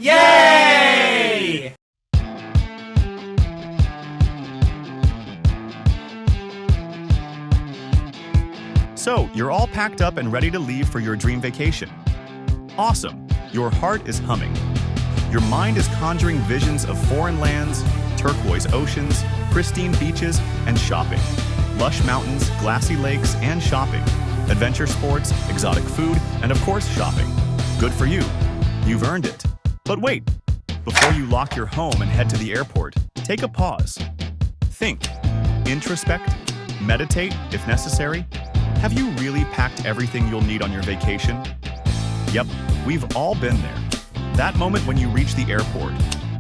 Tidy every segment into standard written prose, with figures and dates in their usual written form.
Yay! So, you're all packed up and ready to leave for your dream vacation. Awesome! Your heart is humming. Your mind is conjuring visions of foreign lands, turquoise oceans, pristine beaches, and shopping. Lush mountains, glassy lakes, and shopping. Adventure sports, exotic food, and of course shopping. Good for you. You've earned it. But wait! Before you lock your home and head to the airport, take a pause. Think. Introspect. Meditate, if necessary. Have you really packed everything you'll need on your vacation? Yep, we've all been there. That moment when you reach the airport,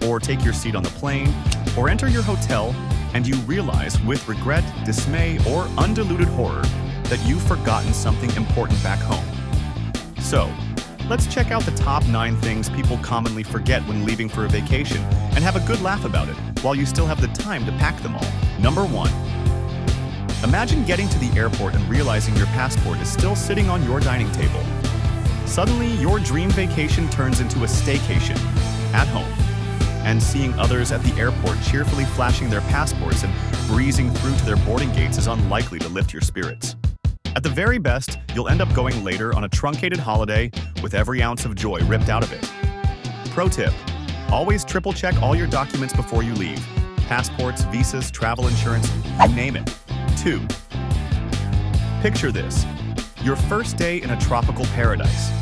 or take your seat on the plane, or enter your hotel, and you realize with regret, dismay, or undiluted horror that you've forgotten something important back home. So, let's check out the top 9 things people commonly forget when leaving for a vacation and have a good laugh about it while you still have the time to pack them all. Number 1. Imagine getting to the airport and realizing your passport is still sitting on your dining table. Suddenly, your dream vacation turns into a staycation at home. And seeing others at the airport cheerfully flashing their passports and breezing through to their boarding gates is unlikely to lift your spirits. At the very best, you'll end up going later on a truncated holiday with every ounce of joy ripped out of it. Pro tip: always triple check all your documents before you leave. Passports, visas, travel insurance, you name it. 2. Picture this: your first day in a tropical paradise.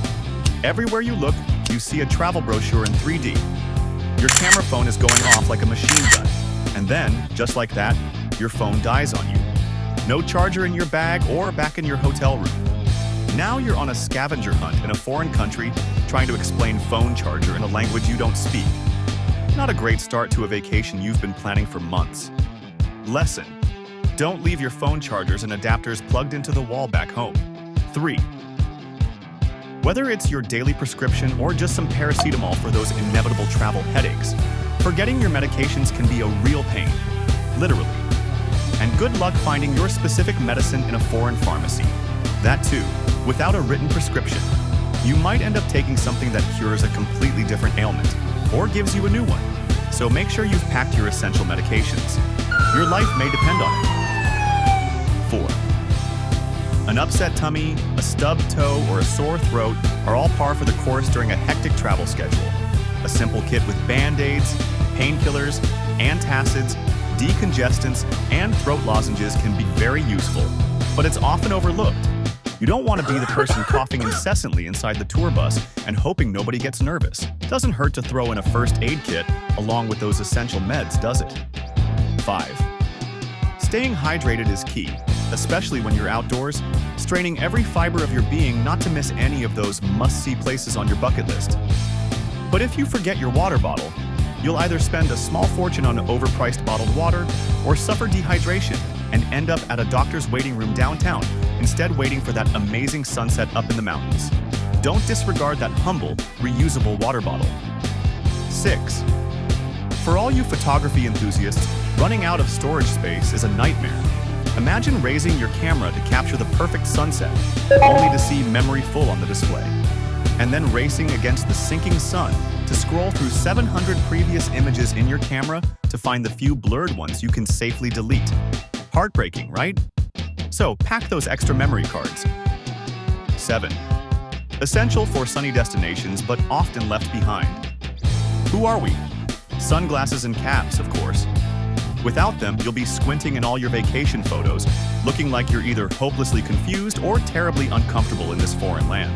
Everywhere you look, you see a travel brochure in 3D. Your camera phone is going off like a machine gun. And then, just like that, your phone dies on you. No charger in your bag or back in your hotel room. Now you're on a scavenger hunt in a foreign country trying to explain phone charger in a language you don't speak. Not a great start to a vacation you've been planning for months. Lesson: don't leave your phone chargers and adapters plugged into the wall back home. 3. Whether it's your daily prescription or just some paracetamol for those inevitable travel headaches, forgetting your medications can be a real pain, literally. And good luck finding your specific medicine in a foreign pharmacy. That too, without a written prescription. You might end up taking something that cures a completely different ailment, or gives you a new one. So make sure you've packed your essential medications. Your life may depend on it. 4. An upset tummy, a stubbed toe, or a sore throat are all par for the course during a hectic travel schedule. A simple kit with Band-Aids, painkillers, antacids, decongestants, and throat lozenges can be very useful, but it's often overlooked. You don't want to be the person coughing incessantly inside the tour bus and hoping nobody gets nervous. Doesn't hurt to throw in a first aid kit along with those essential meds, does it? 5. Staying hydrated is key, especially when you're outdoors, straining every fiber of your being not to miss any of those must-see places on your bucket list. But if you forget your water bottle, you'll either spend a small fortune on overpriced bottled water or suffer dehydration and end up at a doctor's waiting room downtown, instead waiting for that amazing sunset up in the mountains. Don't disregard that humble, reusable water bottle. 6. For all you photography enthusiasts, running out of storage space is a nightmare. Imagine raising your camera to capture the perfect sunset, only to see memory full on the display. And then racing against the sinking sun to scroll through 700 previous images in your camera to find the few blurred ones you can safely delete. Heartbreaking, right? So pack those extra memory cards. 7. Essential for sunny destinations, but often left behind. Who are we? Sunglasses and caps, of course. Without them, you'll be squinting in all your vacation photos, looking like you're either hopelessly confused or terribly uncomfortable in this foreign land.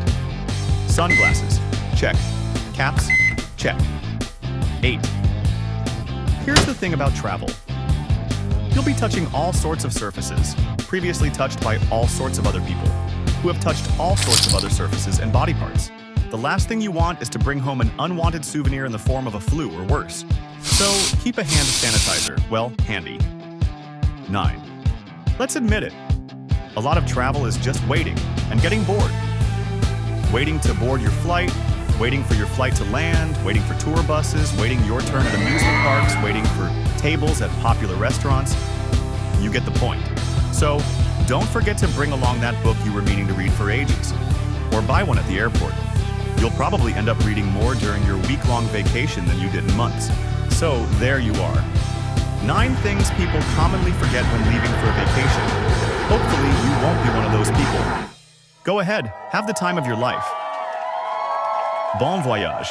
Sunglasses, check. Caps, check. 8. Here's the thing about travel. You'll be touching all sorts of surfaces, previously touched by all sorts of other people, who have touched all sorts of other surfaces and body parts. The last thing you want is to bring home an unwanted souvenir in the form of a flu or worse. So keep a hand sanitizer, well, handy. 9. Let's admit it. A lot of travel is just waiting and getting bored. Waiting to board your flight, waiting for your flight to land, waiting for tour buses, waiting your turn at amusement parks, waiting for tables at popular restaurants. You get the point. So don't forget to bring along that book you were meaning to read for ages, or buy one at the airport. You'll probably end up reading more during your week-long vacation than you did in months. So there you are. 9 things people commonly forget when leaving for a vacation. Hopefully, you won't be one of those people. Go ahead, have the time of your life. Bon voyage.